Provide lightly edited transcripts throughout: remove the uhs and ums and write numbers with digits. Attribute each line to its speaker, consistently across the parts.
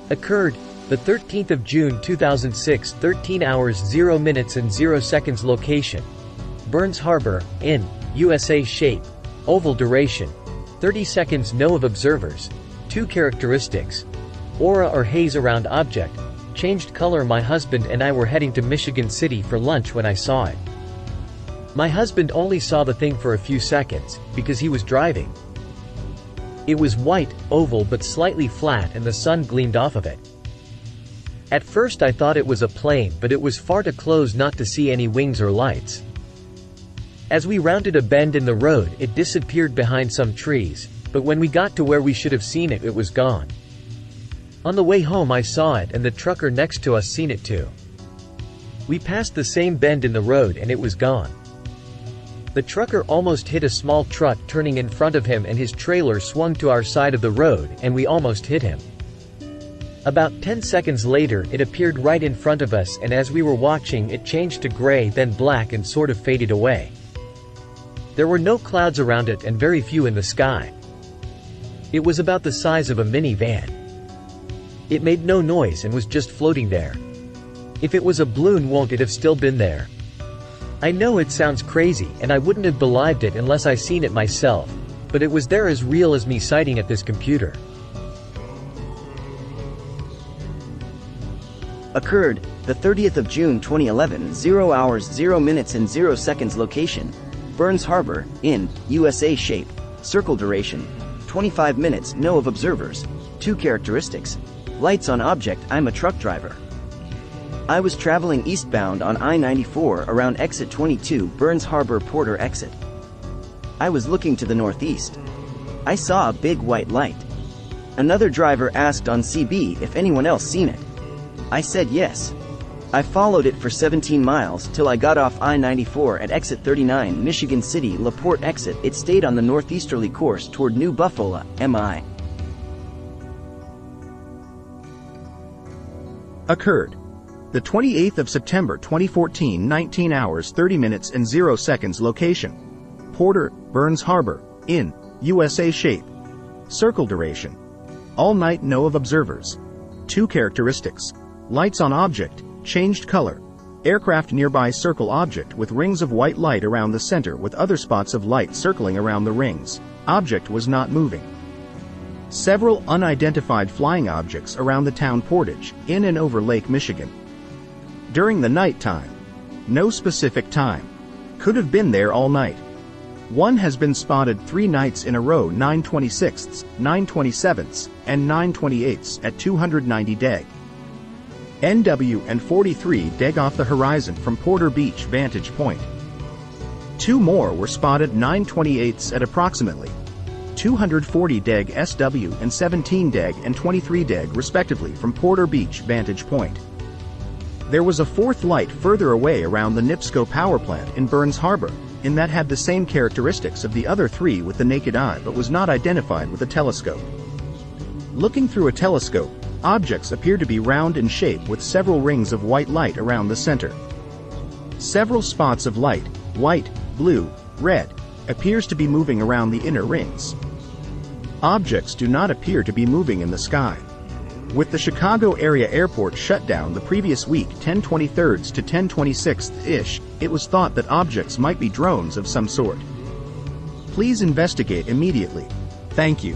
Speaker 1: Occurred the 13th of June 2006, 13 hours 0 minutes and 0 seconds. Location: Burns Harbor, in USA. Shape: oval. Duration: 30 seconds. No of observers. 2 characteristics: aura or haze around object. Changed color. My husband and I were heading to Michigan City for lunch when I saw it. My husband only saw the thing for a few seconds, because he was driving. It was white, oval but slightly flat, and the sun gleamed off of it. At first I thought it was a plane, but it was far too close not to see any wings or lights. As we rounded a bend in the road, it disappeared behind some trees, but when we got to where we should have seen it, it was gone. On the way home I saw it, and the trucker next to us seen it too. We passed the same bend in the road and it was gone. The trucker almost hit a small truck turning in front of him, and his trailer swung to our side of the road, and we almost hit him. About 10 seconds later, it appeared right in front of us, and as we were watching, it changed to gray, then black, and sort of faded away. There were no clouds around it and very few in the sky. It was about the size of a minivan. It made no noise and was just floating there. If it was a balloon, won't it have still been there? I know it sounds crazy, and I wouldn't have believed it unless I seen it myself, but it was there, as real as me sighting at this computer.
Speaker 2: Occurred the 30th of June 2011, 0 hours 0 minutes and 0 seconds. Location: Burns Harbor, in USA. Shape: circle. Duration: 25 minutes. No of observers. 2 characteristics: lights on object. I'm a truck driver. I was traveling eastbound on I-94 around exit 22, Burns Harbor Porter exit. I was looking to the northeast. I saw a big white light. Another driver asked on CB if anyone else seen it. I said yes. I followed it for 17 miles till I got off I-94 at exit 39, Michigan City, LaPorte exit. It stayed on the northeasterly course toward New Buffalo, MI.
Speaker 3: Occurred the 28th of September 2014, 19 hours 30 minutes and 0 seconds. Location: Porter, Burns Harbor, in USA. Shape: circle. Duration: all night. No of observers. 2 characteristics: lights on object, changed color. Aircraft nearby. Circle object with rings of white light around the center with other spots of light circling around the rings. Object was not moving. Several unidentified flying objects around the town Portage, in and over Lake Michigan. During the night time. No specific time. Could have been there all night. One has been spotted 3 nights in a row, 9/26, 9/27, and 9/28 at 290 deg. NW and 43 deg off the horizon from Porter Beach vantage point. 2 more were spotted 9/28 at approximately 240 deg SW and 17 deg and 23 deg respectively from Porter Beach vantage point. There was a 4th light further away around the NIPSCO power plant in Burns Harbor, in that had the same characteristics of the other 3 with the naked eye but was not identified with a telescope. Looking through a telescope, objects appear to be round in shape with several rings of white light around the center. Several spots of light, white, blue, red, appears to be moving around the inner rings. Objects do not appear to be moving in the sky. With the Chicago area airport shut down the previous week, 10/23 to 10/26-ish, it was thought that objects might be drones of some sort. Please investigate immediately. Thank you.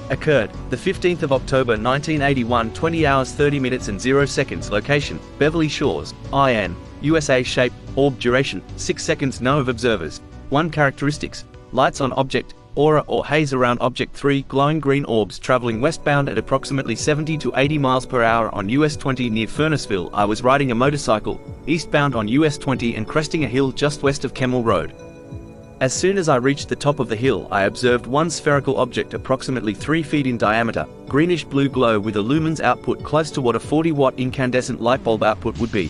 Speaker 4: Occurred the 15th of October 1981, 20 hours 30 minutes and 0 seconds. Location: Beverly Shores, IN, USA. Shape: orb. Duration: 6 seconds. No of observers. 1 characteristics: lights on object, aura or haze around object. 3 glowing green orbs traveling westbound at approximately 70 to 80 miles per hour on US 20 near Furnaceville. I was riding a motorcycle eastbound on US 20 and cresting a hill just west of Kemmel Road. As soon as I reached the top of the hill, I observed 1 spherical object approximately 3 feet in diameter, greenish blue glow with a lumens output close to what a 40-watt incandescent light bulb output would be.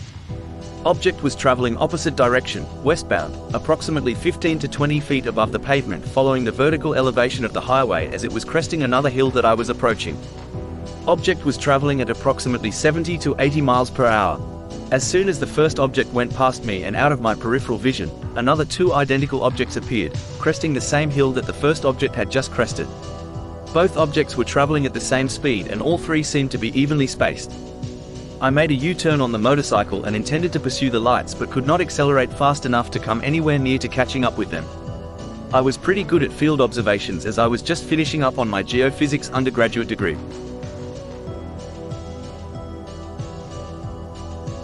Speaker 4: Object was traveling opposite direction, westbound, approximately 15 to 20 feet above the pavement following the vertical elevation of the highway as it was cresting another hill that I was approaching. Object was traveling at approximately 70 to 80 miles per hour. As soon as the first object went past me and out of my peripheral vision, another two identical objects appeared, cresting the same hill that the first object had just crested. Both objects were traveling at the same speed and all three seemed to be evenly spaced. I made a U-turn on the motorcycle and intended to pursue the lights but could not accelerate fast enough to come anywhere near to catching up with them. I was pretty good at field observations as I was just finishing up on my geophysics undergraduate degree.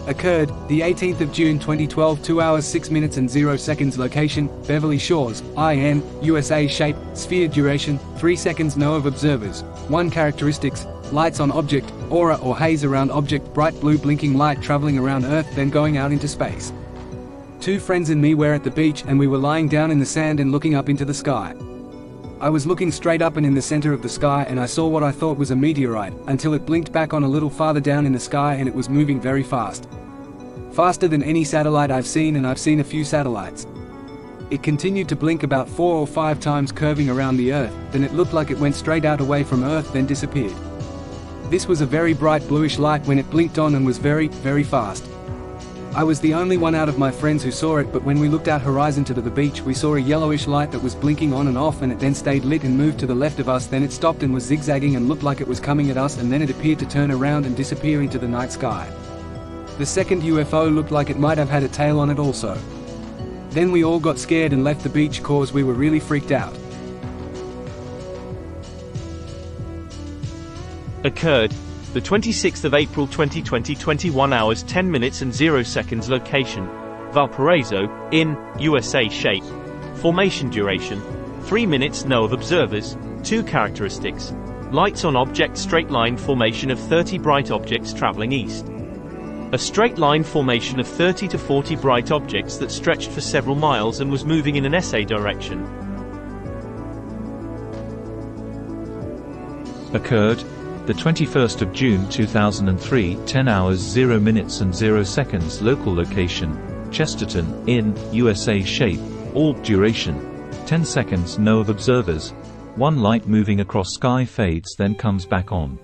Speaker 5: Occurred, the 18th of June 2012, 2 hours 6 minutes and 0 seconds. Location, Beverly Shores, IN, USA. Shape, sphere. Duration, 3 seconds. No of observers. 1 characteristics, lights on object, aura or haze around object, bright blue blinking light traveling around Earth then going out into space. 2 friends and me were at the beach and we were lying down in the sand and looking up into the sky. I was looking straight up and in the center of the sky and I saw what I thought was a meteorite, until it blinked back on a little farther down in the sky and it was moving very fast. Faster than any satellite I've seen, and I've seen a few satellites. It continued to blink about 4 or 5 times, curving around the Earth, then it looked like it went straight out away from Earth then disappeared. This was a very bright bluish light when it blinked on and was very, very fast. I was the only one out of my friends who saw it, but when we looked out horizon to the beach we saw a yellowish light that was blinking on and off and it then stayed lit and moved to the left of us, then it stopped and was zigzagging and looked like it was coming at us, and then it appeared to turn around and disappear into the night sky. The second UFO looked like it might have had a tail on it also. Then we all got scared and left the beach cause we were really freaked out.
Speaker 6: Occurred, the 26th of April 2020, 21 hours 10 minutes and 0 seconds. Location, Valparaiso, in, USA. Shape, formation. Duration, 3 minutes. No of observers. 2 characteristics, lights on object, straight line formation of 30 bright objects traveling east. A straight line formation of 30 to 40 bright objects that stretched for several miles and was moving in an SA direction.
Speaker 7: Occurred, the 21st of June 2003, 10 hours 0 minutes and 0 seconds. Local location, Chesterton, in, USA. Shape, orb. Duration, 10 seconds. No of observers. 1 light moving across sky fades then comes back on.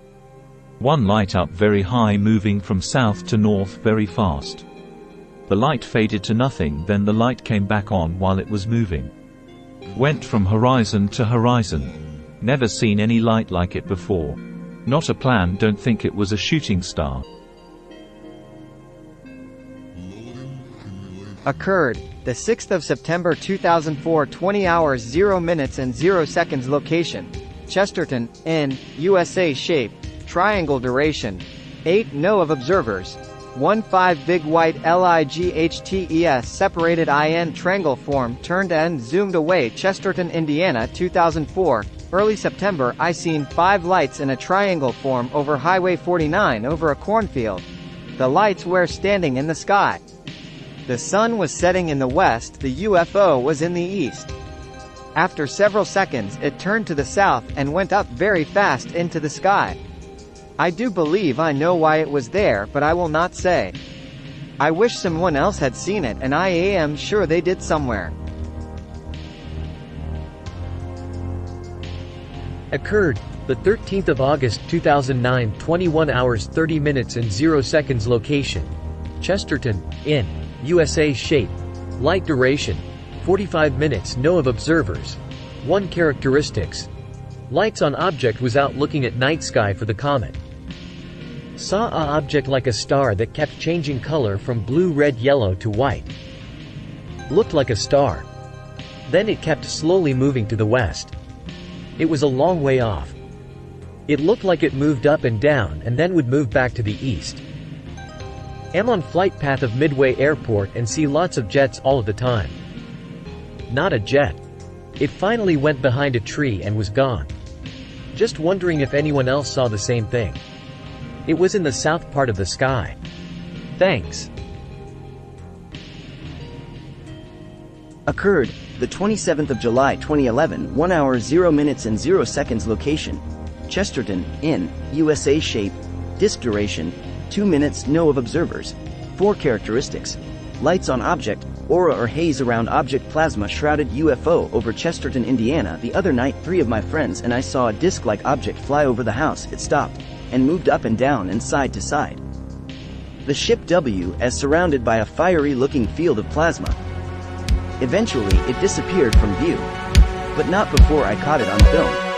Speaker 7: 1 light up very high moving from south to north very fast. The light faded to nothing, then the light came back on while it was moving. Went from horizon to horizon. Never seen any light like it before. Not a plan, don't think it was a shooting star.
Speaker 8: Occurred, the 6th of September 2004, 20 hours 0 minutes and 0 seconds. Location, Chesterton, in, USA. Shape, triangle. Duration, 8. No of observers. 1-5 big white LIGHTES separated IN triangle form turned and zoomed away. Chesterton, Indiana 2004. Early September, I seen 5 lights in a triangle form over Highway 49 over a cornfield. The lights were standing in the sky. The sun was setting in the west, the UFO was in the east. After several seconds it turned to the south and went up very fast into the sky. I do believe I know why it was there, but I will not say. I wish someone else had seen it, and I am sure they did somewhere.
Speaker 1: Occurred, the 13th of August 2009, 21 hours 30 minutes and 0 seconds. Location, Chesterton, in, USA. Shape, light. Duration, 45 minutes. No of observers. 1 characteristics, lights on object was out looking at night sky for the comet. Saw a object like a star that kept changing color from blue, red, yellow to white. Looked like a star. Then it kept slowly moving to the west. It was a long way off. It looked like it moved up and down and then would move back to the east. Am on flight path of Midway Airport and see lots of jets all of the time. Not a jet. It finally went behind a tree and was gone. Just wondering if anyone else saw the same thing. It was in the south part of the sky. Thanks.
Speaker 2: Occurred, the 27th of July 2011, 1 hour 0 minutes and 0 seconds. Location, Chesterton, in, USA. Shape, disk. Duration, 2 minutes. No of observers. 4 characteristics, lights on object, aura or haze around object, plasma shrouded UFO over Chesterton, Indiana. The other night 3 of my friends and I saw a disc-like object fly over the house. It stopped and moved up and down and side to side. The ship was surrounded by a fiery-looking field of plasma. Eventually, it disappeared from view. But not before I caught it on film.